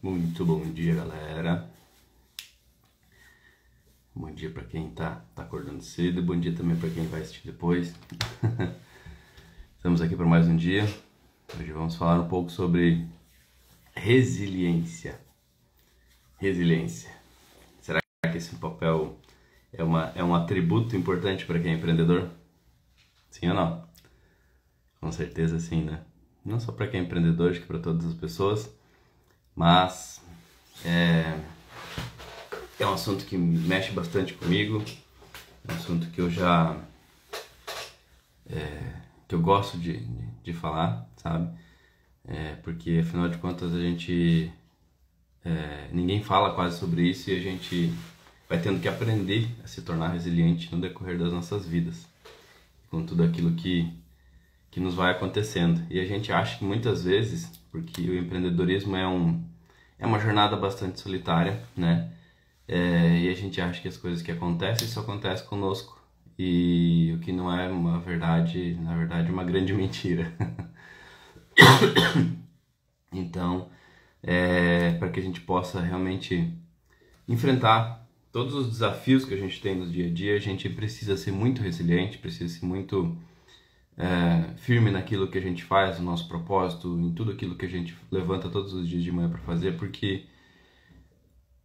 Muito bom dia, galera. Bom dia para quem tá acordando cedo, bom dia também para quem vai assistir depois. Estamos aqui para mais um dia. Hoje vamos falar um pouco sobre resiliência. Resiliência. Será que esse papel é um atributo importante para quem é empreendedor? Sim ou não? Com certeza sim, né? Não só para quem é empreendedor, acho que para todas as pessoas, mas é um assunto que mexe bastante comigo, é um assunto que eu que eu gosto de falar, sabe? Porque afinal de contas ninguém fala quase sobre isso e a gente vai tendo que aprender a se tornar resiliente no decorrer das nossas vidas, com tudo aquilo que nos vai acontecendo. E a gente acha que muitas vezes, porque o empreendedorismo é uma jornada bastante solitária, né? E a gente acha que as coisas que acontecem só acontecem conosco, e o que não é uma verdade, na verdade é uma grande mentira. Então, para que a gente possa realmente enfrentar todos os desafios que a gente tem no dia a dia, a gente precisa ser muito resiliente, precisa ser muito firme naquilo que a gente faz, no nosso propósito, em tudo aquilo que a gente levanta todos os dias de manhã para fazer, porque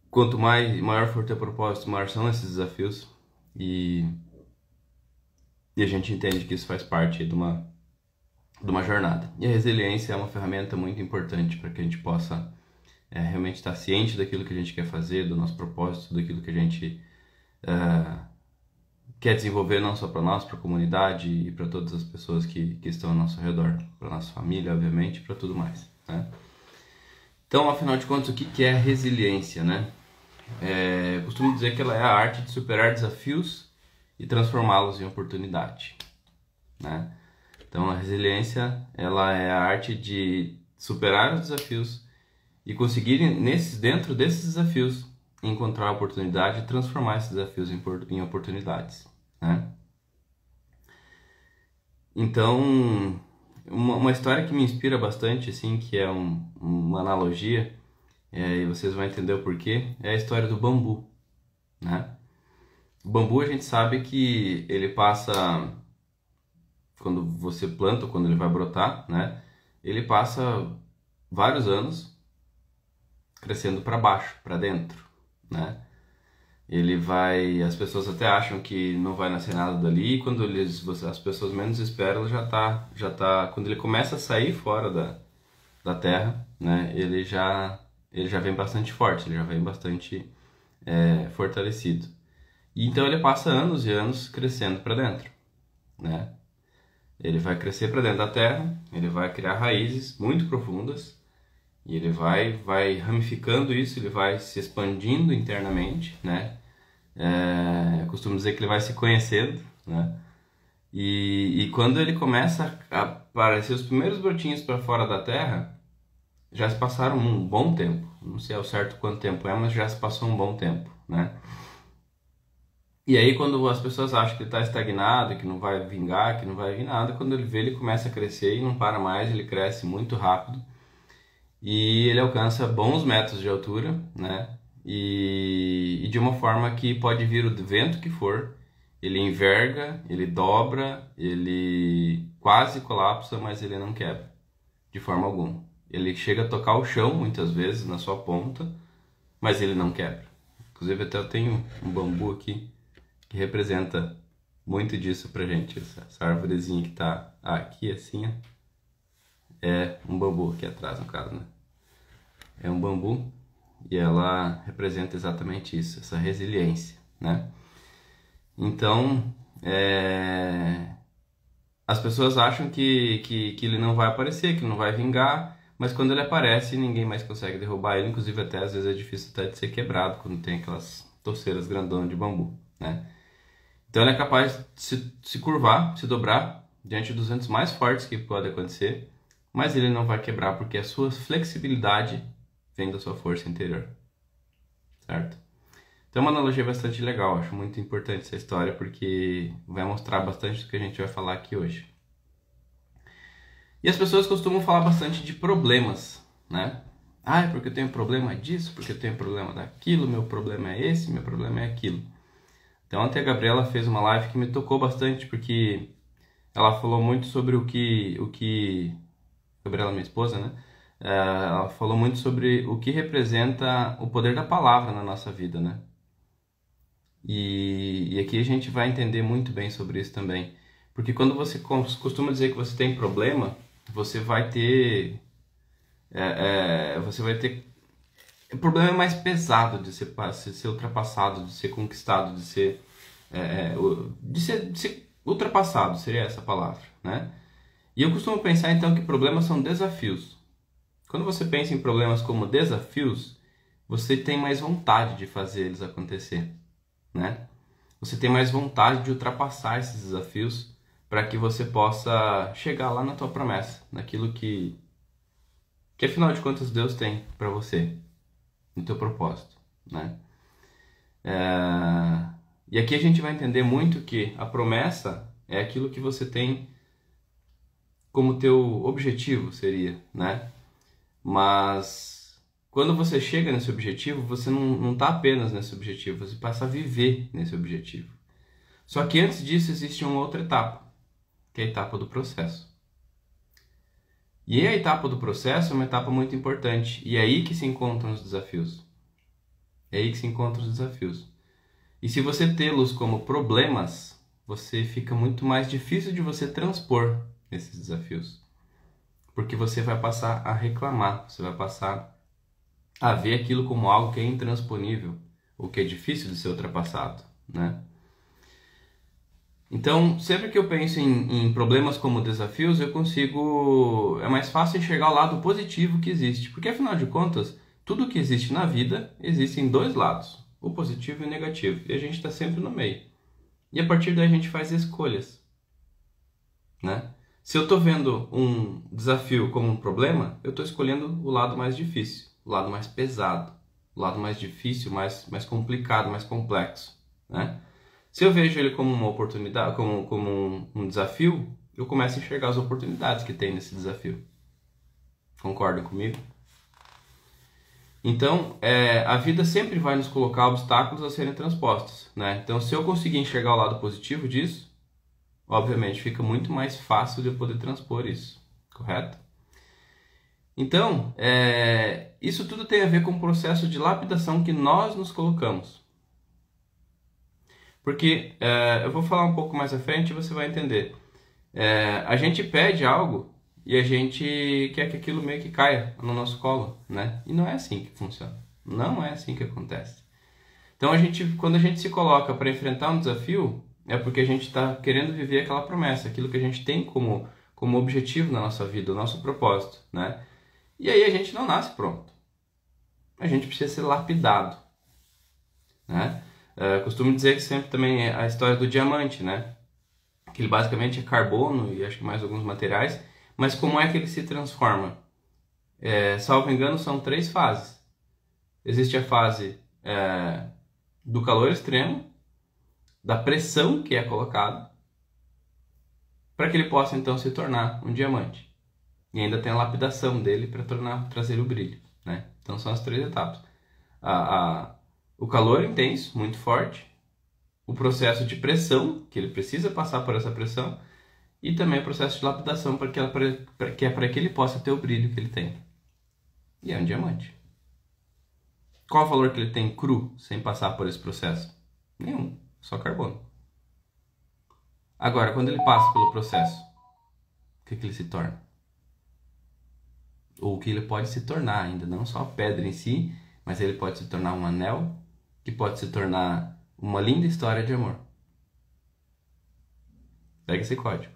quanto maior for o teu propósito, maior são esses desafios, e a gente entende que isso faz parte de uma jornada. E a resiliência é uma ferramenta muito importante para que a gente possa realmente estar ciente daquilo que a gente quer fazer, do nosso propósito, daquilo que a gente quer desenvolver, não só para nós, para a comunidade e para todas as pessoas que estão ao nosso redor, para a nossa família, obviamente, para tudo mais, né? Então, afinal de contas, o que é resiliência, né? Eu costumo dizer que ela é a arte de superar desafios e transformá-los em oportunidade, né? Então, a resiliência, ela é a arte de superar os desafios e conseguir, dentro desses desafios, encontrar a oportunidade e transformar esses desafios em oportunidades, né? Então, uma história que me inspira bastante, assim, que é uma analogia, e vocês vão entender o porquê, é a história do bambu, né? O bambu, a gente sabe que ele passa, quando você planta, quando ele vai brotar, né? Ele passa vários anos crescendo para baixo, para dentro, né? As pessoas até acham que não vai nascer nada dali, e quando as pessoas menos esperam, já tá, quando ele começa a sair fora da terra, né? Ele já vem bastante forte, ele já vem bastante fortalecido. E então ele passa anos e anos crescendo para dentro, né? Ele vai crescer para dentro da terra, ele vai criar raízes muito profundas, e ele vai ramificando isso, ele vai se expandindo internamente, né? Eu costumo dizer que ele vai se conhecendo, né? E quando ele começa a aparecer os primeiros brotinhos para fora da terra, já se passaram um bom tempo. Não sei ao certo quanto tempo é, mas já se passou um bom tempo, né? E aí, quando as pessoas acham que ele está estagnado, que não vai vingar, que não vai vir nada, quando ele vê, ele começa a crescer e não para mais, ele cresce muito rápido. E ele alcança bons metros de altura, né? E de uma forma que pode vir o vento que for, ele enverga, ele dobra, ele quase colapsa, mas ele não quebra, de forma alguma. Ele chega a tocar o chão, muitas vezes, na sua ponta, mas ele não quebra. Inclusive, até eu tenho um bambu aqui, que representa muito disso pra gente. Essa árvorezinha que tá aqui, assim, ó. É um bambu aqui atrás, no caso, né? É um bambu e ela representa exatamente isso, essa resiliência, né? Então, as pessoas acham que ele não vai aparecer, que ele não vai vingar, mas quando ele aparece, ninguém mais consegue derrubar ele, inclusive até às vezes é difícil até de ser quebrado quando tem aquelas torceiras grandonas de bambu, né? Então ele é capaz de se curvar, se dobrar diante dos ventos mais fortes que pode acontecer, mas ele não vai quebrar porque a sua flexibilidade vem da sua força interior, certo? Então é uma analogia bastante legal, acho muito importante essa história porque vai mostrar bastante do que a gente vai falar aqui hoje. E as pessoas costumam falar bastante de problemas, né? Ah, é porque eu tenho problema disso, porque eu tenho problema daquilo, meu problema é esse, meu problema é aquilo. Então ontem a Gabriela fez uma live que me tocou bastante, porque ela falou muito sobre Gabriela, minha esposa, né? Ela falou muito sobre o que representa o poder da palavra na nossa vida, né? E aqui a gente vai entender muito bem sobre isso também. Porque quando você costuma dizer que você tem problema, você vai ter. Você vai ter. O problema é mais pesado de ser ultrapassado, de ser conquistado, de ser ultrapassado, seria essa palavra, né? E eu costumo pensar então que problemas são desafios. Quando você pensa em problemas como desafios, você tem mais vontade de fazer eles acontecer, né? Você tem mais vontade de ultrapassar esses desafios para que você possa chegar lá na tua promessa, naquilo que afinal de contas Deus tem para você, no teu propósito, né? E aqui a gente vai entender muito que a promessa é aquilo que você tem como teu objetivo, seria, né? Mas quando você chega nesse objetivo, você não está apenas nesse objetivo, você passa a viver nesse objetivo. Só que antes disso existe uma outra etapa, que é a etapa do processo. E a etapa do processo é uma etapa muito importante, e é aí que se encontram os desafios. É aí que se encontram os desafios. E se você tê-los como problemas, você fica muito mais difícil de você transpor esses desafios. Porque você vai passar a reclamar, você vai passar a ver aquilo como algo que é intransponível, ou que é difícil de ser ultrapassado, né? Então, sempre que eu penso em problemas como desafios, eu consigo... É mais fácil enxergar o lado positivo que existe. Porque, afinal de contas, tudo que existe na vida, existe em dois lados. O positivo e o negativo. E a gente está sempre no meio. E a partir daí a gente faz escolhas, né? Se eu estou vendo um desafio como um problema, eu estou escolhendo o lado mais difícil, o lado mais pesado, o lado mais difícil, mais complicado, mais complexo, né? Se eu vejo ele como uma oportunidade, como um desafio, eu começo a enxergar as oportunidades que tem nesse desafio. Concordam comigo? Então, a vida sempre vai nos colocar obstáculos a serem transpostos, né? Então, se eu conseguir enxergar o lado positivo disso, obviamente fica muito mais fácil de eu poder transpor isso, correto? Então, isso tudo tem a ver com o processo de lapidação que nós nos colocamos. Porque, eu vou falar um pouco mais à frente e você vai entender. A gente pede algo e a gente quer que aquilo meio que caia no nosso colo, né? E não é assim que funciona. Não é assim que acontece. Então, quando a gente se coloca para enfrentar um desafio, é porque a gente está querendo viver aquela promessa, aquilo que a gente tem como objetivo na nossa vida, o nosso propósito, né? E aí a gente não nasce pronto. A gente precisa ser lapidado, né? Costumo dizer que sempre também é a história do diamante, né? Que ele basicamente é carbono e acho que mais alguns materiais, mas como é que ele se transforma? Salvo engano, são 3 fases. Existe a fase do calor extremo, da pressão que é colocada, para que ele possa então se tornar um diamante. E ainda tem a lapidação dele para trazer o brilho, né? Então são as 3 etapas. O calor intenso, muito forte, o processo de pressão, que ele precisa passar por essa pressão, e também o processo de lapidação, para que ele possa ter o brilho que ele tem. E é um diamante. Qual o valor que ele tem cru, sem passar por esse processo? Nenhum, só carbono. Agora, quando ele passa pelo processo, o que ele se torna? Ou o que ele pode se tornar ainda, não só a pedra em si, mas ele pode se tornar um anel, que pode se tornar uma linda história de amor. Pega esse código.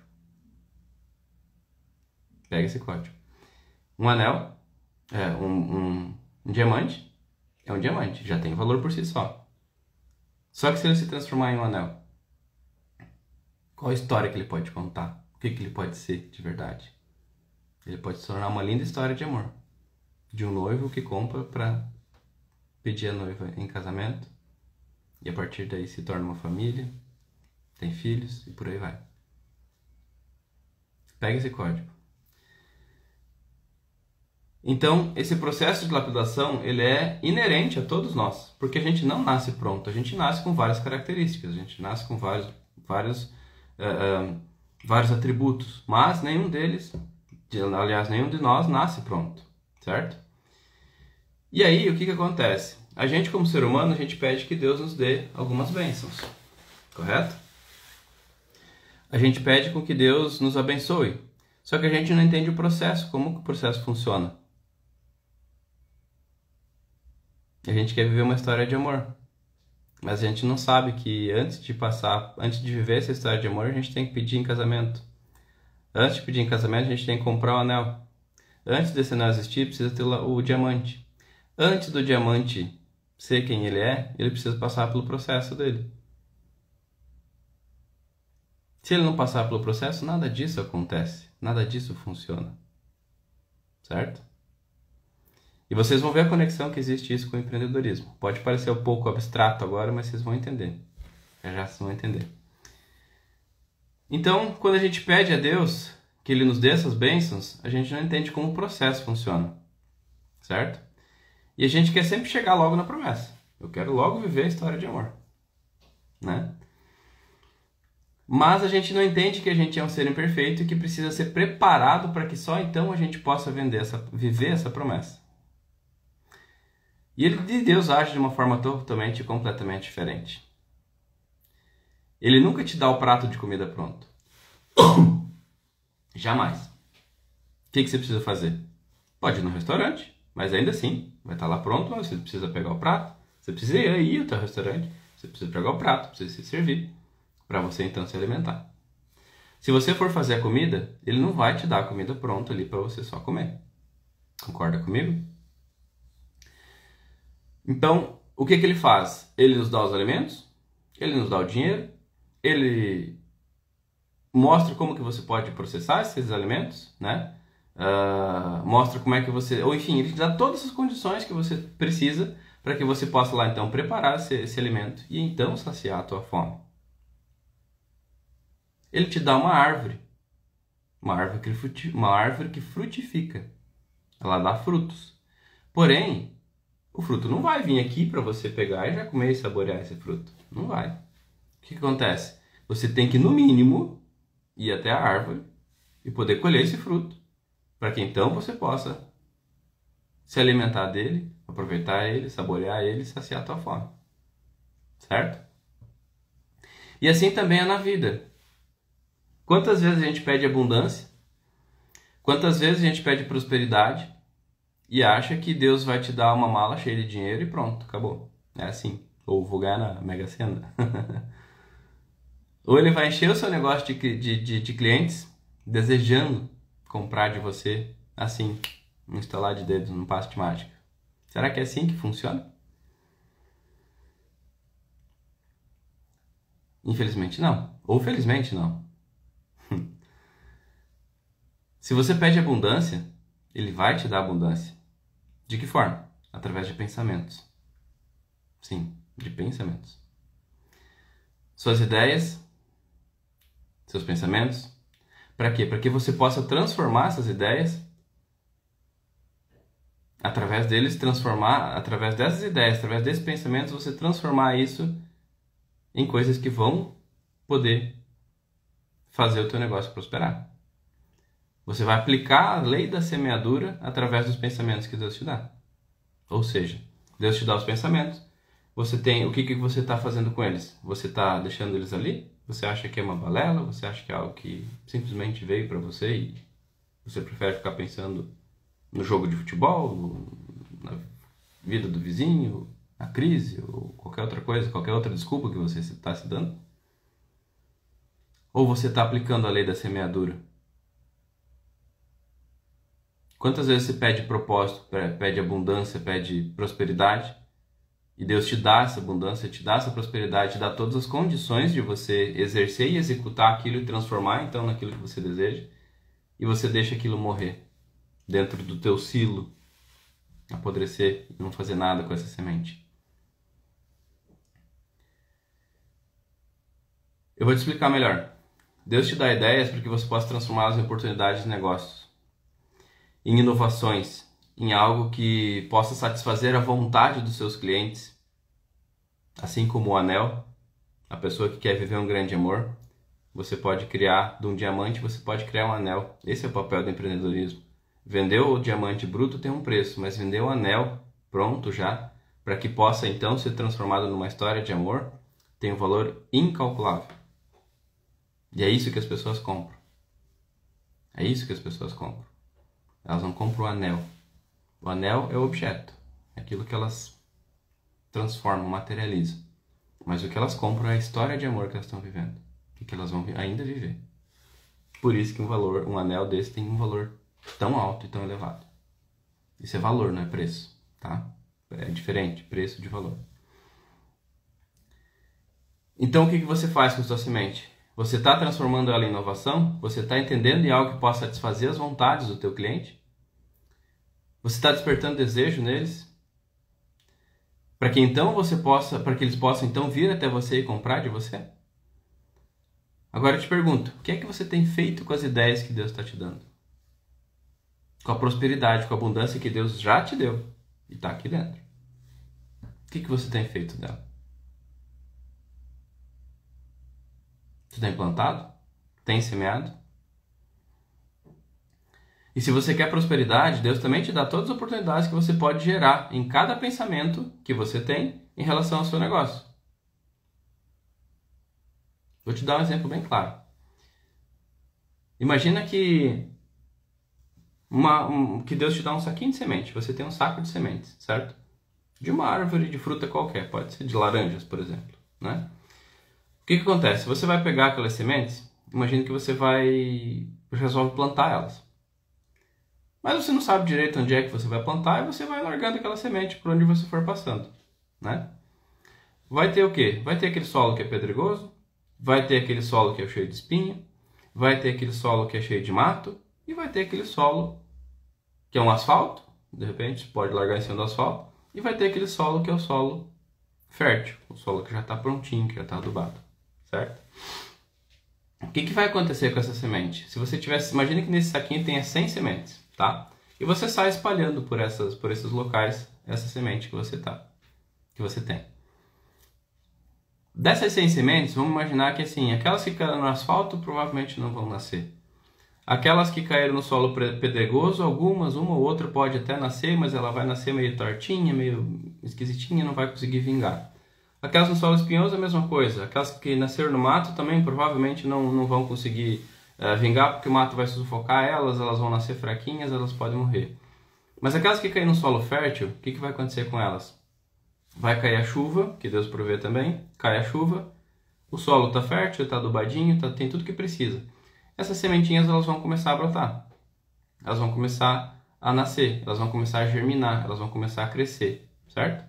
Pega esse código. Um anel, um diamante, é um diamante, já tem valor por si só. Só que se ele se transformar em um anel, qual a história que ele pode contar? O que ele pode ser de verdade? Ele pode se tornar uma linda história de amor. De um noivo que compra para pedir a noiva em casamento. E a partir daí se torna uma família, tem filhos e por aí vai. Pega esse código. Então, esse processo de lapidação, ele é inerente a todos nós, porque a gente não nasce pronto, a gente nasce com várias características, a gente nasce com vários atributos, mas nenhum deles, aliás, nenhum de nós nasce pronto, certo? E aí, o que acontece? A gente, como ser humano, a gente pede que Deus nos dê algumas bênçãos, correto? A gente pede com que Deus nos abençoe, só que a gente não entende o processo, como que o processo funciona. A gente quer viver uma história de amor, mas a gente não sabe que antes de viver essa história de amor, a gente tem que pedir em casamento. Antes de pedir em casamento, a gente tem que comprar o anel. Antes desse anel existir, precisa ter o diamante. Antes do diamante ser quem ele é, ele precisa passar pelo processo dele. Se ele não passar pelo processo, nada disso acontece, nada disso funciona, certo? E vocês vão ver a conexão que existe isso com o empreendedorismo. Pode parecer um pouco abstrato agora, mas vocês vão entender. Já vocês vão entender. Então, quando a gente pede a Deus que Ele nos dê essas bênçãos, a gente não entende como o processo funciona, certo? E a gente quer sempre chegar logo na promessa. Eu quero logo viver a história de amor, né? Mas a gente não entende que a gente é um ser imperfeito e que precisa ser preparado para que só então a gente possa viver essa promessa. E Deus age de uma forma totalmente e completamente diferente. Ele nunca te dá o prato de comida pronto. Jamais. O que você precisa fazer? Pode ir no restaurante, mas ainda assim, vai estar lá pronto, mas você precisa pegar o prato. Você precisa ir até o restaurante, você precisa pegar o prato, precisa se servir, para você então se alimentar. Se você for fazer a comida, ele não vai te dar a comida pronta ali para você só comer. Concorda comigo? Então, o que ele faz? Ele nos dá os alimentos, ele nos dá o dinheiro, ele mostra como que você pode processar esses alimentos, né? Mostra como é que você... Ou enfim, ele te dá todas as condições que você precisa para que você possa lá então preparar esse alimento e então saciar a tua fome. Ele te dá uma árvore que frutifica, ela dá frutos. Porém, o fruto não vai vir aqui para você pegar e já comer e saborear esse fruto. Não vai. O que acontece? Você tem que, no mínimo, ir até a árvore e poder colher esse fruto, para que então você possa se alimentar dele, aproveitar ele, saborear ele e saciar a tua fome. Certo? E assim também é na vida. Quantas vezes a gente pede abundância? Quantas vezes a gente pede prosperidade e acha que Deus vai te dar uma mala cheia de dinheiro e pronto, acabou. É assim. Ou vou ganhar na Mega Sena. Ou ele vai encher o seu negócio de clientes desejando comprar de você assim, um estalar de dedos, num passe de mágica. Será que é assim que funciona? Infelizmente não. Ou felizmente não. Se você pede abundância, ele vai te dar abundância. De que forma? Através de pensamentos. Sim, de pensamentos. Suas ideias, seus pensamentos. Para quê? Para que você possa transformar essas ideias, através dessas ideias, através desses pensamentos, você transformar isso em coisas que vão poder fazer o teu negócio prosperar. Você vai aplicar a lei da semeadura através dos pensamentos que Deus te dá. Ou seja, Deus te dá os pensamentos. Você tem, o que você está fazendo com eles? Você está deixando eles ali? Você acha que é uma balela? Você acha que é algo que simplesmente veio para você e você prefere ficar pensando no jogo de futebol, na vida do vizinho, na crise ou qualquer outra coisa, qualquer outra desculpa que você está se dando? Ou você está aplicando a lei da semeadura? Quantas vezes você pede propósito, pede abundância, pede prosperidade e Deus te dá essa abundância, te dá essa prosperidade, te dá todas as condições de você exercer e executar aquilo e transformar então naquilo que você deseja e você deixa aquilo morrer dentro do teu silo, apodrecer e não fazer nada com essa semente. Eu vou te explicar melhor. Deus te dá ideias para que você possa transformá-las em oportunidades de negócios, em inovações, em algo que possa satisfazer a vontade dos seus clientes, assim como o anel, a pessoa que quer viver um grande amor, você pode criar de um diamante, você pode criar um anel. Esse é o papel do empreendedorismo. Vender o diamante bruto tem um preço, mas vender o anel pronto já, para que possa então ser transformado numa história de amor, tem um valor incalculável. E é isso que as pessoas compram. É isso que as pessoas compram. Elas não compram o anel. O anel é o objeto, é aquilo que elas transformam, materializam. Mas o que elas compram é a história de amor que elas estão vivendo e que elas vão ainda viver. Por isso que um anel desse tem um valor tão alto e tão elevado. Isso é valor, não é preço, tá? É diferente, preço de valor. Então o que você faz com a sua semente? Você está transformando ela em inovação? Você está entendendo em algo que possa satisfazer as vontades do teu cliente? Você está despertando desejo neles? Para que eles possam então vir até você e comprar de você? Agora eu te pergunto, o que é que você tem feito com as ideias que Deus está te dando? Com a prosperidade, com a abundância que Deus já te deu e está aqui dentro. O que você tem feito dela? Você tem plantado? Tem semeado? E se você quer prosperidade, Deus também te dá todas as oportunidades que você pode gerar em cada pensamento que você tem em relação ao seu negócio. Vou te dar um exemplo bem claro. Imagina que Deus te dá um saquinho de semente. Você tem um saco de sementes, certo? De uma árvore de fruta qualquer. Pode ser de laranjas, por exemplo, né? O que acontece? Você vai pegar aquelas sementes, imagina que você resolve plantar elas. Mas você não sabe direito onde é que você vai plantar e você vai largando aquela semente por onde você for passando, né? Vai ter o quê? Vai ter aquele solo que é pedregoso, vai ter aquele solo que é cheio de espinho, vai ter aquele solo que é cheio de mato e vai ter aquele solo que é um asfalto, de repente pode largar em cima do asfalto, e vai ter aquele solo que é o solo fértil, o solo que já está prontinho, que já está adubado, certo? O que vai acontecer com essa semente? Se você imagine que nesse saquinho tenha 100 sementes, tá? E você sai espalhando por esses locais essa semente que você tem. Dessas 100 sementes, vamos imaginar que assim, aquelas que caíram no asfalto provavelmente não vão nascer. Aquelas que caíram no solo pedregoso, uma ou outra pode até nascer, mas ela vai nascer meio tortinha, meio esquisitinha, não vai conseguir vingar. Aquelas no solo espinhoso, a mesma coisa. Aquelas que nasceram no mato também provavelmente não vão conseguir vingar, porque o mato vai sufocar elas vão nascer fraquinhas, elas podem morrer. Mas aquelas que caem no solo fértil, o que vai acontecer com elas? Vai cair a chuva, que Deus provê também, cai a chuva, o solo está fértil, está adubadinho, tem tudo que precisa. Essas sementinhas elas vão começar a brotar, elas vão começar a nascer, elas vão começar a germinar, elas vão começar a crescer, certo?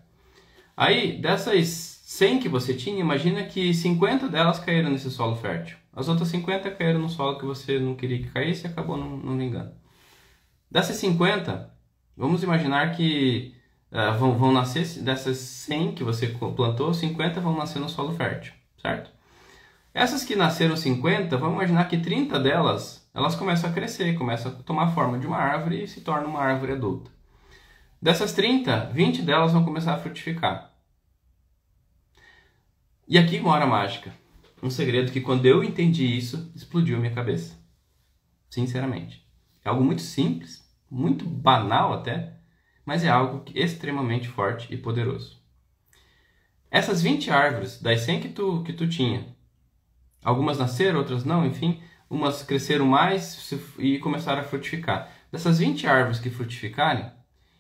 Aí, dessas 100 que você tinha, imagina que 50 delas caíram nesse solo fértil. As outras 50 caíram no solo que você não queria que caísse e acabou não vingando. Dessas 50, vamos imaginar que vão nascer, dessas 100 que você plantou, 50 vão nascer no solo fértil, certo? Essas que nasceram 50, vamos imaginar que 30 delas, elas começam a crescer, começam a tomar a forma de uma árvore e se tornam uma árvore adulta. Dessas 30, 20 delas vão começar a frutificar. E aqui mora a mágica. Um segredo que quando eu entendi isso, explodiu a minha cabeça. Sinceramente. É algo muito simples, muito banal até, mas é algo extremamente forte e poderoso. Essas 20 árvores, das 100 que tu tinha, algumas nasceram, outras não, enfim, umas cresceram mais e começaram a frutificar. Dessas 20 árvores que frutificarem,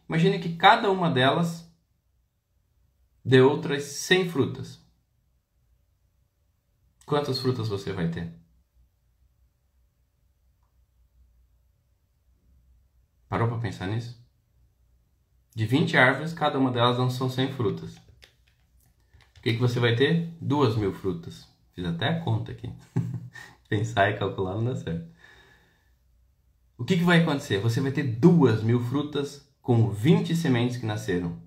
imagine que cada uma delas dê outras 100 frutas. Quantas frutas você vai ter? Parou para pensar nisso? De 20 árvores, cada uma delas não são 100 frutas. O que você vai ter? 2.000 frutas. Fiz até a conta aqui. Pensar e calcular não dá certo. O que vai acontecer? Você vai ter 2.000 frutas com 20 sementes que nasceram.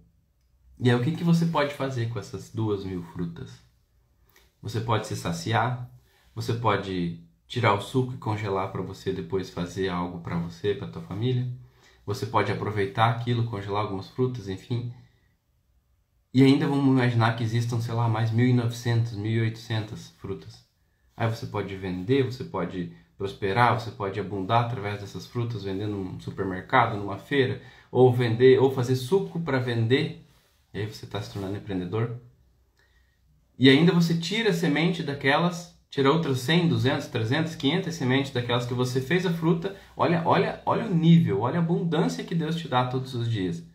E aí o que você pode fazer com essas 2.000 frutas? Você pode se saciar, você pode tirar o suco e congelar para você depois fazer algo para você, para tua família. você pode aproveitar aquilo, congelar algumas frutas, enfim. E ainda vamos imaginar que existam, sei lá, mais 1.900, 1.800 frutas. Aí você pode vender, você pode prosperar, você pode abundar através dessas frutas, vendendo num supermercado, numa feira, ou vender, ou fazer suco para vender. E aí você está se tornando empreendedor. E ainda você tira a semente daquelas, tira outras 100, 200, 300, 500 sementes daquelas que você fez a fruta. Olha o nível, olha a abundância que Deus te dá todos os dias.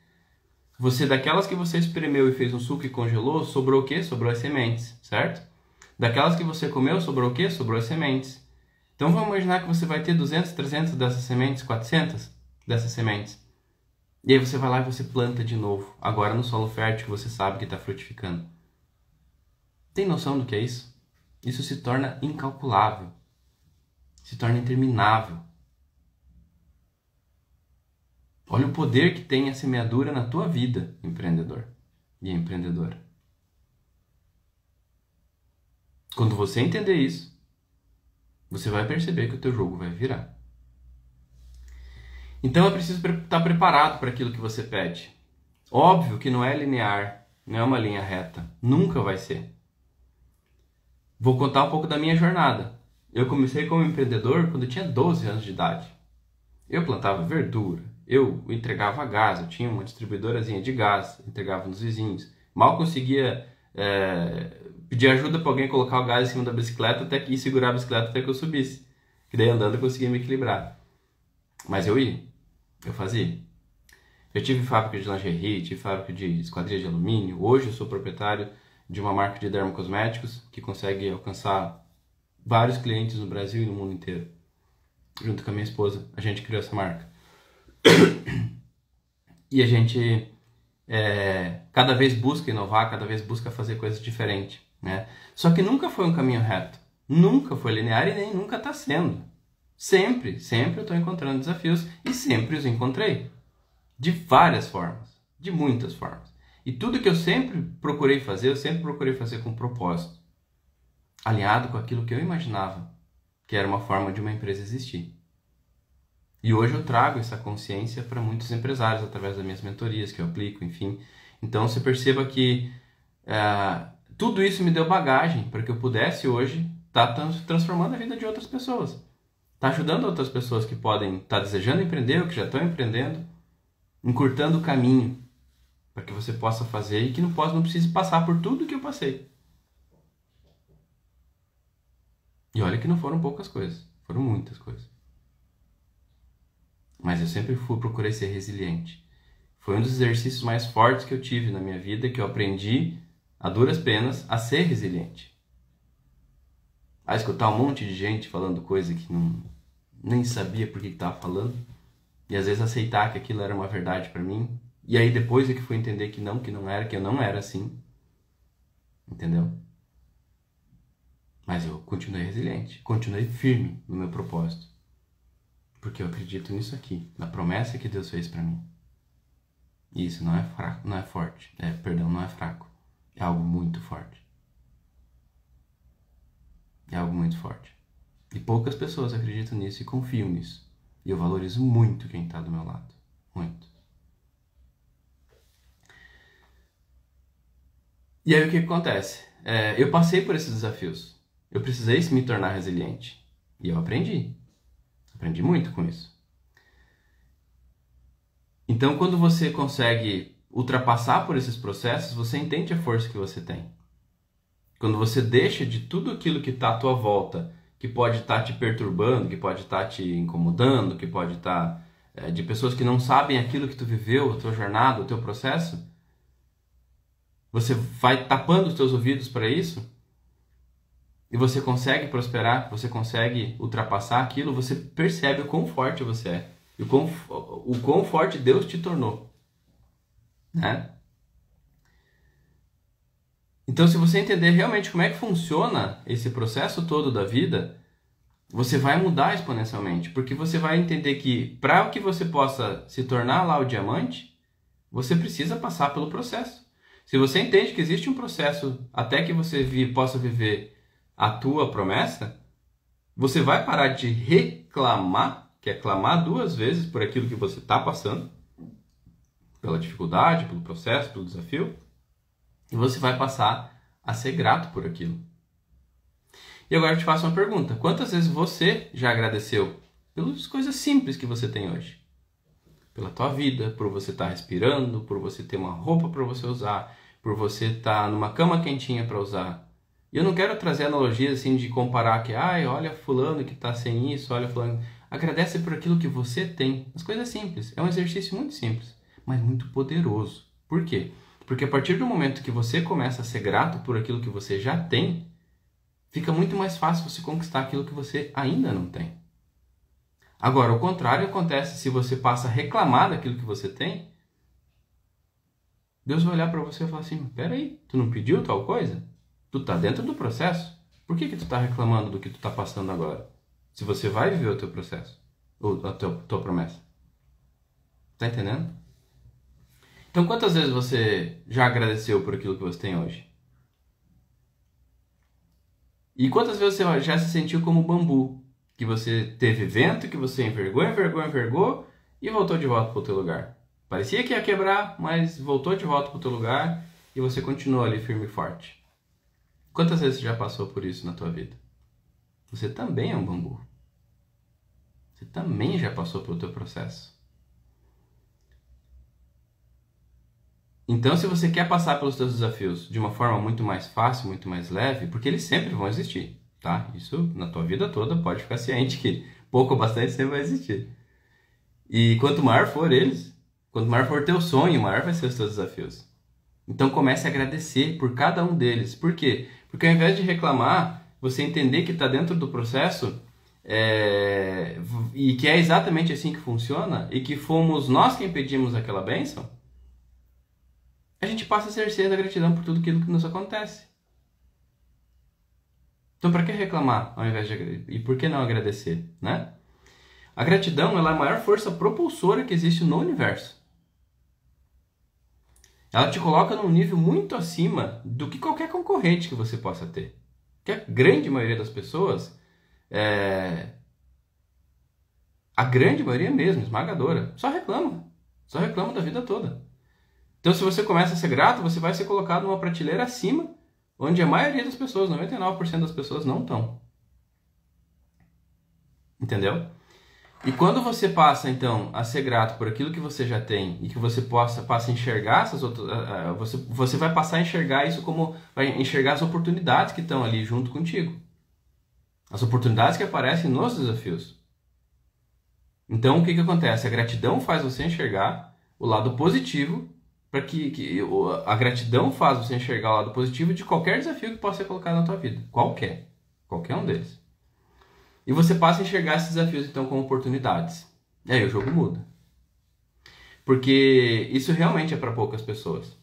Você, daquelas que você espremeu e fez um suco e congelou, sobrou o quê? Sobrou as sementes, certo? Daquelas que você comeu, sobrou o quê? Sobrou as sementes. Então vamos imaginar que você vai ter 200, 300 dessas sementes, 400 dessas sementes. E aí você vai lá e você planta de novo, agora no solo fértil que você sabe que está frutificando. Tem noção do que é isso? Isso se torna incalculável, se torna interminável. Olha o poder que tem a semeadura na tua vida, empreendedor e empreendedora. Quando você entender isso, você vai perceber que o teu jogo vai virar. Então é preciso estar preparado para aquilo que você pede. Óbvio que não é linear, não é uma linha reta, nunca vai ser. Vou contar um pouco da minha jornada. Eu comecei como empreendedor quando eu tinha 12 anos de idade. Eu plantava verdura, eu entregava gás, eu tinha uma distribuidorazinha de gás, entregava nos vizinhos. Mal conseguia pedir ajuda para alguém colocar o gás em cima da bicicleta e segurar a bicicleta até que eu subisse. Que daí andando eu conseguia me equilibrar. Mas eu ia, eu fazia. Eu tive fábrica de lingerie, tive fábrica de esquadria de alumínio. Hoje eu sou proprietário de uma marca de dermocosméticos que consegue alcançar vários clientes no Brasil e no mundo inteiro. Junto com a minha esposa, a gente criou essa marca. E a gente cada vez busca inovar, cada vez busca fazer coisas diferentes, né? Só que nunca foi um caminho reto, nunca foi linear e nem nunca está sendo. Sempre eu estou encontrando desafios e sempre os encontrei. De várias formas, de muitas formas. E tudo que eu sempre procurei fazer, eu sempre procurei fazer com propósito. Alinhado com aquilo que eu imaginava, que era uma forma de uma empresa existir. E hoje eu trago essa consciência para muitos empresários através das minhas mentorias que eu aplico, enfim. Então você perceba que tudo isso me deu bagagem para que eu pudesse hoje estar transformando a vida de outras pessoas. Tá ajudando outras pessoas que podem estar desejando empreender ou que já estão empreendendo, encurtando o caminho para que você possa fazer e que não precise passar por tudo que eu passei. E olha que não foram poucas coisas, foram muitas coisas. Mas eu sempre procurei ser resiliente. Foi um dos exercícios mais fortes que eu tive na minha vida, que eu aprendi, a duras penas, a ser resiliente. A escutar um monte de gente falando coisa que nem sabia por que estava falando. E às vezes aceitar que aquilo era uma verdade para mim. E aí depois é que fui entender que não era, que eu não era assim. Entendeu? Mas eu continuei resiliente, continuei firme no meu propósito. Porque eu acredito nisso aqui, na promessa que Deus fez para mim. E isso não é fraco, não é forte. Não é fraco. É algo muito forte. É algo muito forte. E poucas pessoas acreditam nisso e confiam nisso. E eu valorizo muito quem está do meu lado. Muito. E aí o que acontece? Eu passei por esses desafios. Eu precisei me tornar resiliente. E eu aprendi. Aprendi muito com isso. Então, quando você consegue ultrapassar por esses processos, você entende a força que você tem. Quando você deixa de tudo aquilo que está à tua volta, que pode estar te perturbando, que pode estar te incomodando, que pode estar de pessoas que não sabem aquilo que tu viveu, a tua jornada, o teu processo, você vai tapando os teus ouvidos para isso e você consegue prosperar, você consegue ultrapassar aquilo, você percebe o quão forte você é e o quão forte Deus te tornou, né? Então, se você entender realmente como é que funciona esse processo todo da vida, você vai mudar exponencialmente, porque você vai entender que para que você possa se tornar lá o diamante, você precisa passar pelo processo. Se você entende que existe um processo até que você possa viver a tua promessa, você vai parar de reclamar que é clamar 2 vezes por aquilo que você está passando, pela dificuldade, pelo processo, pelo desafio, e você vai passar a ser grato por aquilo. E agora eu te faço uma pergunta. Quantas vezes você já agradeceu pelas coisas simples que você tem hoje? Pela tua vida, por você estar respirando, por você ter uma roupa para você usar, por você estar numa cama quentinha para usar. E eu não quero trazer analogias assim de comparar que, olha fulano que está sem isso, olha fulano. Agradece por aquilo que você tem. As coisas simples. É um exercício muito simples, mas muito poderoso. Por quê? Porque a partir do momento que você começa a ser grato por aquilo que você já tem, fica muito mais fácil você conquistar aquilo que você ainda não tem. Agora, o contrário acontece se você passa a reclamar daquilo que você tem. Deus vai olhar para você e falar assim, peraí, tu não pediu tal coisa? Tu tá dentro do processo? Por que tu tá reclamando do que tu tá passando agora? Se você vai viver o teu processo, ou a tua promessa. Tá entendendo? Então, quantas vezes você já agradeceu por aquilo que você tem hoje? E quantas vezes você já se sentiu como bambu? Que você teve vento, que você envergou e voltou de volta para o teu lugar. Parecia que ia quebrar, mas voltou de volta para o teu lugar e você continuou ali firme e forte. Quantas vezes você já passou por isso na tua vida? Você também é um bambu. Você também já passou pelo teu processo. Então, se você quer passar pelos teus desafios de uma forma muito mais fácil, muito mais leve, porque eles sempre vão existir, tá? Isso na tua vida toda pode ficar ciente que pouco ou bastante sempre vai existir. E quanto maior for eles, quanto maior for teu sonho, maior vai ser os teus desafios. Então comece a agradecer por cada um deles. Por quê? Porque ao invés de reclamar, você entender que está dentro do processo e que é exatamente assim que funciona e que fomos nós quem pedimos aquela bênção, a gente passa a ser cheio da gratidão por tudo aquilo que nos acontece. Então, para que reclamar ao invés de agradecer? E por que não agradecer, né? A gratidão ela é a maior força propulsora que existe no universo. Ela te coloca num nível muito acima do que qualquer concorrente que você possa ter. Porque a grande maioria das pessoas, a grande maioria mesmo, esmagadora, só reclama da vida toda. Então, se você começa a ser grato, você vai ser colocado numa prateleira acima, onde a maioria das pessoas, 99% das pessoas, não estão. Entendeu? E quando você passa, então, a ser grato por aquilo que você já tem e que você passa a enxergar essas outras... Você vai passar a enxergar isso como... Vai enxergar as oportunidades que estão ali junto contigo. As oportunidades que aparecem nos desafios. Então, o que acontece? A gratidão faz você enxergar o lado positivo, para que a gratidão faz você enxergar o lado positivo de qualquer desafio que possa ser colocado na tua vida. Qualquer um deles. E você passa a enxergar esses desafios, então, como oportunidades. E aí o jogo muda. Porque isso realmente é para poucas pessoas.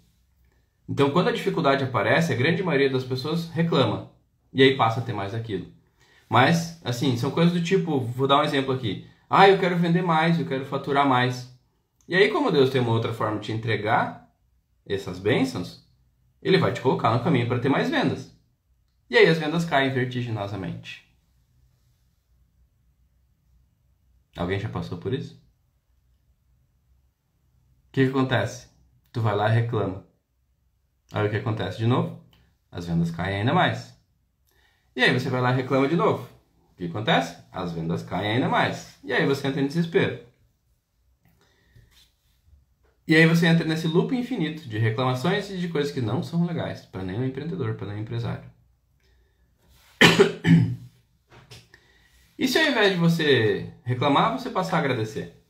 Então, quando a dificuldade aparece, a grande maioria das pessoas reclama. E aí passa a ter mais aquilo. Mas, assim, são coisas do tipo... Vou dar um exemplo aqui. Eu quero vender mais, eu quero faturar mais. E aí, como Deus tem uma outra forma de te entregar essas bênçãos, Ele vai te colocar no caminho para ter mais vendas. E aí as vendas caem vertiginosamente. Alguém já passou por isso? O que acontece? Tu vai lá e reclama. Aí o que acontece de novo? As vendas caem ainda mais. E aí você vai lá e reclama de novo. O que acontece? As vendas caem ainda mais. E aí você entra em desespero. E aí você entra nesse loop infinito de reclamações e de coisas que não são legais para nenhum empreendedor, para nenhum empresário. E se ao invés de você reclamar, você passar a agradecer?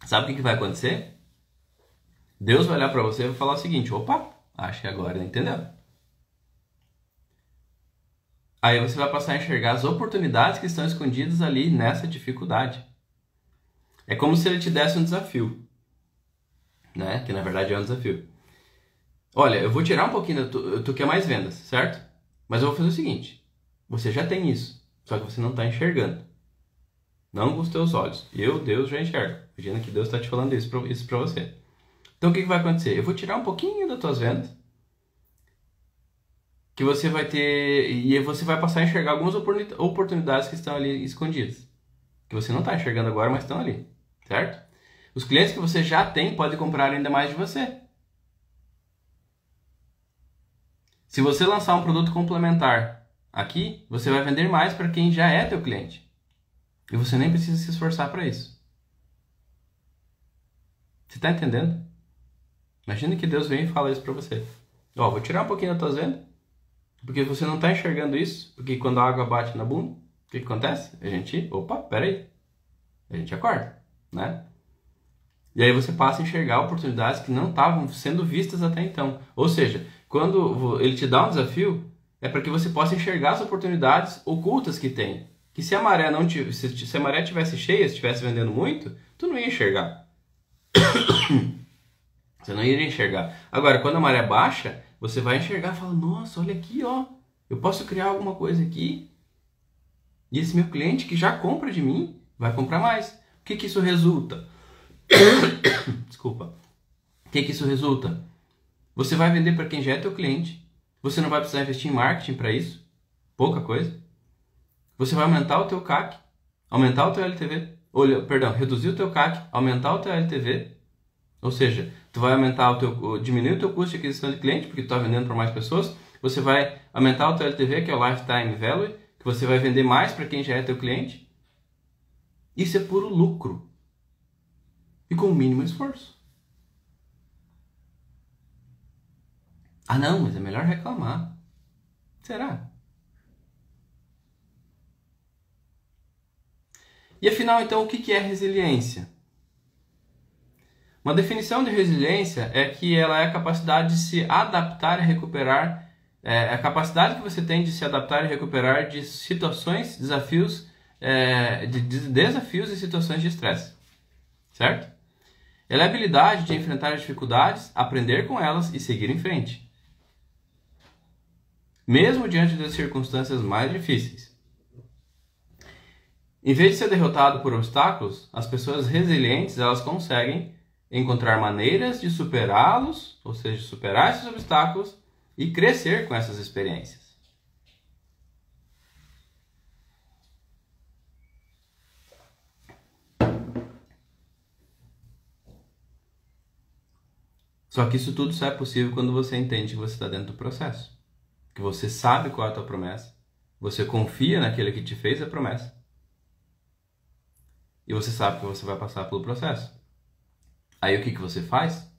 Sabe o que vai acontecer? Deus vai olhar para você e vai falar o seguinte: opa, acho que agora entendeu. Aí você vai passar a enxergar as oportunidades que estão escondidas ali nessa dificuldade. É como se ele te desse um desafio, né? Que na verdade é um desafio. Olha, eu vou tirar um pouquinho, tu quer mais vendas, certo? Mas eu vou fazer o seguinte: você já tem isso, só que você não está enxergando. Não com os teus olhos. Eu, Deus, já enxergo. Imagina que Deus está te falando isso para você. Então o que vai acontecer? Eu vou tirar um pouquinho das tuas vendas que você vai ter, e você vai passar a enxergar algumas oportunidades que estão ali escondidas, que você não está enxergando agora, mas estão ali, certo? Os clientes que você já tem podem comprar ainda mais de você. Se você lançar um produto complementar aqui, você vai vender mais para quem já é teu cliente. E você nem precisa se esforçar para isso. Você está entendendo? Imagina que Deus vem e fala isso para você. Ó, vou tirar um pouquinho das tuas vendas, porque você não está enxergando isso, porque quando a água bate na bunda, o que acontece? A gente, opa, peraí, a gente acorda, né? E aí você passa a enxergar oportunidades que não estavam sendo vistas até então. Ou seja, quando ele te dá um desafio, é para que você possa enxergar as oportunidades ocultas que tem. Que se a maré não se a maré tivesse cheia, se estivesse vendendo muito, tu não ia enxergar. Você não iria enxergar. Agora, quando a maré baixa, você vai enxergar e fala, nossa, olha aqui, ó, eu posso criar alguma coisa aqui. E esse meu cliente que já compra de mim, vai comprar mais. O que isso resulta? Desculpa. O que isso resulta? Você vai vender para quem já é teu cliente. Você não vai precisar investir em marketing para isso. Pouca coisa. Você vai aumentar o teu CAC, aumentar o teu LTV. Reduzir o teu CAC, aumentar o teu LTV. Ou seja, tu vai diminuir o teu custo de aquisição de cliente, porque tu está vendendo para mais pessoas. Você vai aumentar o teu LTV, que é o Lifetime Value, que você vai vender mais para quem já é teu cliente. Isso é puro lucro. E com o mínimo esforço. Ah não, mas é melhor reclamar. Será? E afinal, então, o que é resiliência? Uma definição de resiliência é que ela é a capacidade de se adaptar e recuperar, a capacidade que você tem de se adaptar e recuperar de situações, desafios, de desafios e situações de estresse. Certo? Ela é a habilidade de enfrentar as dificuldades, aprender com elas e seguir em frente. Mesmo diante das circunstâncias mais difíceis. Em vez de ser derrotado por obstáculos, as pessoas resilientes elas conseguem encontrar maneiras de superá-los, ou seja, superar esses obstáculos e crescer com essas experiências. Só que isso tudo só é possível quando você entende que você está dentro do processo. Que você sabe qual é a tua promessa. Você confia naquele que te fez a promessa. E você sabe que você vai passar pelo processo. Aí o que você faz?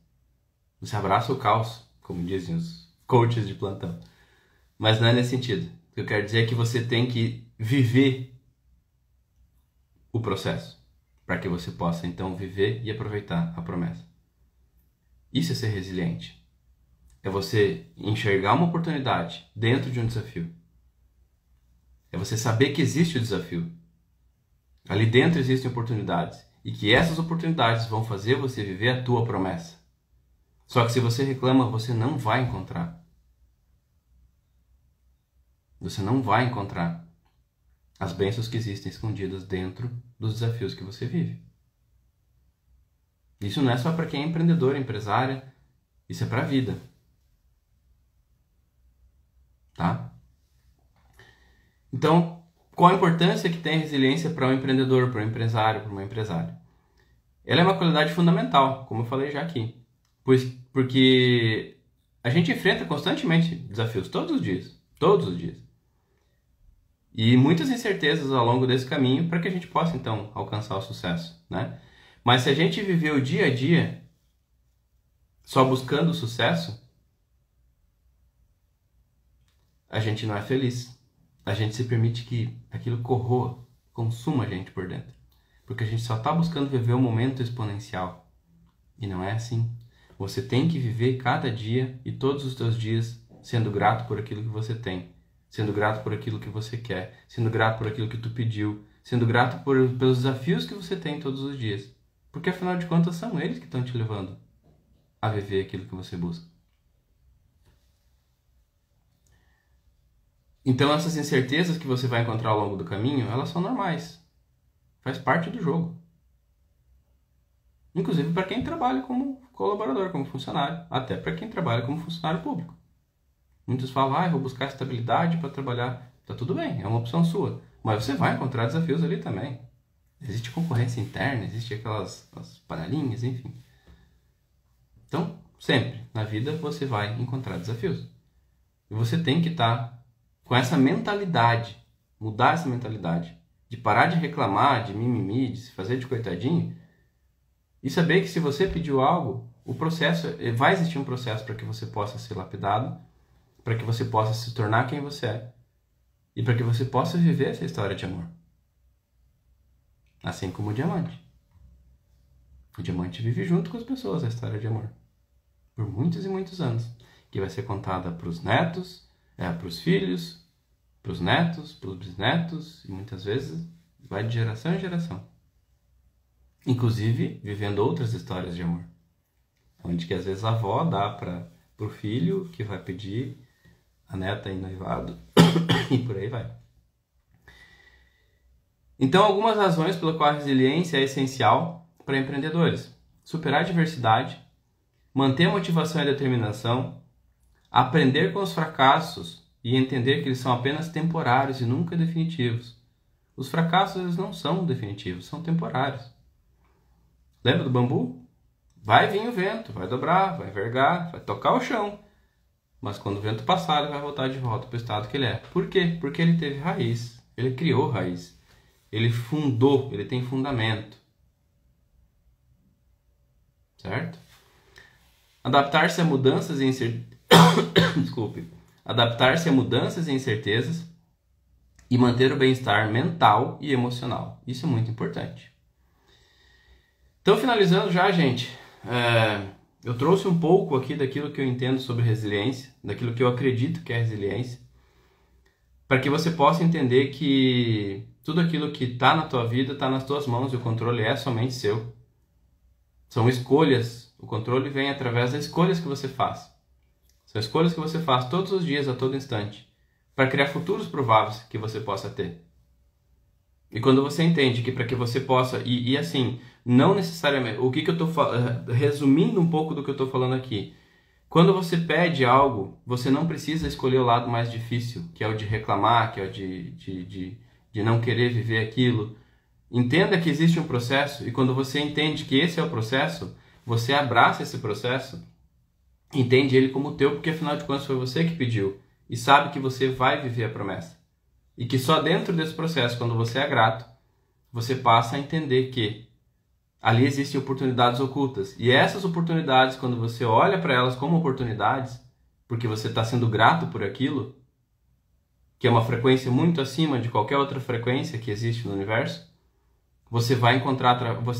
Você abraça o caos, como dizem os coaches de plantão. Mas não é nesse sentido. O que eu quero dizer é que você tem que viver o processo. Para que você possa então viver e aproveitar a promessa. Isso é ser resiliente. É você enxergar uma oportunidade dentro de um desafio. É você saber que existe o desafio. Ali dentro existem oportunidades. E que essas oportunidades vão fazer você viver a tua promessa. Só que se você reclama, você não vai encontrar. Você não vai encontrar as bênçãos que existem escondidas dentro dos desafios que você vive. Isso não é só para quem é empreendedor, empresária. Isso é para a vida. Tá? Então, qual a importância que tem a resiliência para um empreendedor, para um empresário, para uma empresária? Ela é uma qualidade fundamental, como eu falei já aqui. Porque a gente enfrenta constantemente desafios, todos os dias. Todos os dias. E muitas incertezas ao longo desse caminho para que a gente possa, então, alcançar o sucesso, né? Mas se a gente viver o dia a dia só buscando o sucesso, a gente não é feliz. A gente se permite que aquilo corroa, consuma a gente por dentro. Porque a gente só está buscando viver o momento exponencial. E não é assim. Você tem que viver cada dia e todos os teus dias sendo grato por aquilo que você tem. Sendo grato por aquilo que você quer. Sendo grato por aquilo que tu pediu. Sendo grato pelos desafios que você tem todos os dias. Porque afinal de contas são eles que estão te levando a viver aquilo que você busca. Então essas incertezas que você vai encontrar ao longo do caminho, elas são normais. Faz parte do jogo. Inclusive para quem trabalha como colaborador, como funcionário. Até para quem trabalha como funcionário público. Muitos falam, eu vou buscar estabilidade para trabalhar. Tá tudo bem, é uma opção sua. Mas você vai encontrar desafios ali também. Existe concorrência interna, existe aquelas panelinhas, enfim. Então, sempre na vida você vai encontrar desafios. E você tem que estar com essa mentalidade, mudar essa mentalidade, de parar de reclamar, de mimimi, de se fazer de coitadinho, e saber que se você pediu algo, o processo, vai existir um processo para que você possa ser lapidado, para que você possa se tornar quem você é, e para que você possa viver essa história de amor. Assim como o diamante. O diamante vive junto com as pessoas a história de amor. Por muitos e muitos anos. Que vai ser contada para os netos, para os filhos, para os netos, para os bisnetos, e muitas vezes vai de geração em geração. Inclusive, vivendo outras histórias de amor. Onde que às vezes a avó dá para o filho que vai pedir a neta em noivado e por aí vai. Então, algumas razões pela qual a resiliência é essencial para empreendedores. Superar a adversidade, manter a motivação e a determinação, aprender com os fracassos e entender que eles são apenas temporários e nunca definitivos. Os fracassos eles não são definitivos, são temporários. Lembra do bambu? Vai vir o vento, vai dobrar, vai envergar, vai tocar o chão. Mas quando o vento passar, ele vai voltar de volta para o estado que ele é. Por quê? Porque ele teve raiz, ele criou raiz. Ele fundou, ele tem fundamento. Certo? Adaptar-se a mudanças e Adaptar-se a mudanças e incertezas e manter o bem-estar mental e emocional. Isso é muito importante. Então, finalizando já, gente, eu trouxe um pouco aqui daquilo que eu entendo sobre resiliência, daquilo que eu acredito que é resiliência, para que você possa entender que tudo aquilo que está na tua vida está nas tuas mãos e o controle é somente seu. São escolhas. O controle vem através das escolhas que você faz. São escolhas que você faz todos os dias, a todo instante, para criar futuros prováveis que você possa ter. E quando você entende que para que você possa... E assim, não necessariamente... O que eu estou resumindo um pouco do que eu estou falando aqui. Quando você pede algo, você não precisa escolher o lado mais difícil, que é o de reclamar, que é o de não querer viver aquilo. Entenda que existe um processo, e quando você entende que esse é o processo, você abraça esse processo, entende ele como teu, porque afinal de contas foi você que pediu, e sabe que você vai viver a promessa. E que só dentro desse processo, quando você é grato, você passa a entender que ali existem oportunidades ocultas. E essas oportunidades, quando você olha para elas como oportunidades, porque você está sendo grato por aquilo, que é uma frequência muito acima de qualquer outra frequência que existe no universo, você vai encontrar,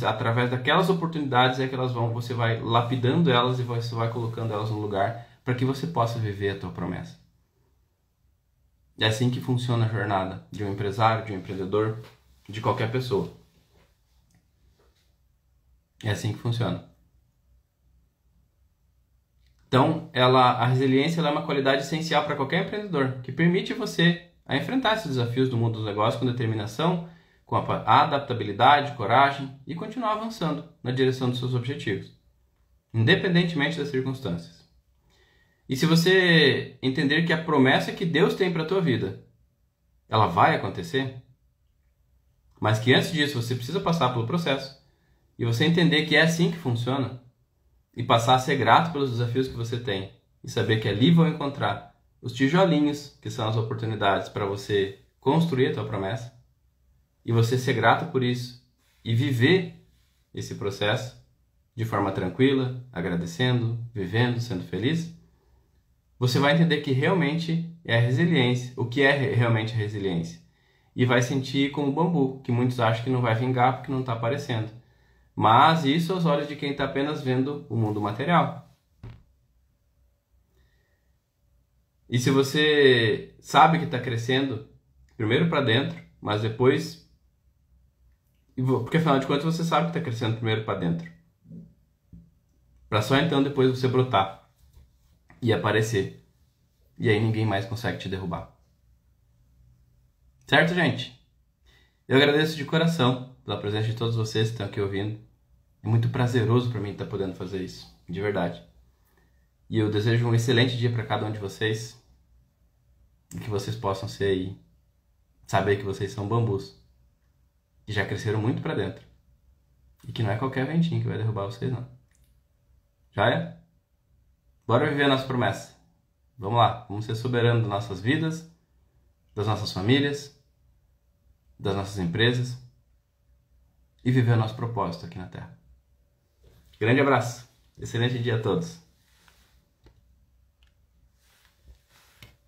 através daquelas oportunidades é que elas vão, você vai lapidando elas e você vai colocando elas no lugar para que você possa viver a tua promessa. É assim que funciona a jornada de um empresário, de um empreendedor, de qualquer pessoa. É assim que funciona. Então, a resiliência ela é uma qualidade essencial para qualquer empreendedor, que permite você a enfrentar esses desafios do mundo dos negócios com determinação, com a adaptabilidade, coragem e continuar avançando na direção dos seus objetivos, independentemente das circunstâncias. E se você entender que a promessa que Deus tem para a tua vida, ela vai acontecer, mas que antes disso você precisa passar pelo processo, e você entender que é assim que funciona, e passar a ser grato pelos desafios que você tem, e saber que ali vão encontrar os tijolinhos, que são as oportunidades para você construir a tua promessa, e você ser grato por isso, e viver esse processo de forma tranquila, agradecendo, vivendo, sendo feliz, você vai entender que realmente é a resiliência, o que é realmente a resiliência. E vai sentir como o bambu, que muitos acham que não vai vingar porque não está aparecendo. Mas isso aos olhos de quem está apenas vendo o mundo material. E se você sabe que está crescendo, primeiro para dentro, mas depois... Porque afinal de contas você sabe que está crescendo primeiro para dentro. Para só então depois você brotar e aparecer. E aí ninguém mais consegue te derrubar. Certo, gente? Eu agradeço de coração pela presença de todos vocês que estão aqui ouvindo. É muito prazeroso para mim estar podendo fazer isso, de verdade. E eu desejo um excelente dia para cada um de vocês. E que vocês possam ser aí, saber que vocês são bambus. Que já cresceram muito pra dentro. E que não é qualquer ventinho que vai derrubar vocês, não. Já é? Bora viver a nossa promessa. Vamos lá, vamos ser soberanos das nossas vidas, das nossas famílias, das nossas empresas e viver o nosso propósito aqui na Terra. Grande abraço, excelente dia a todos.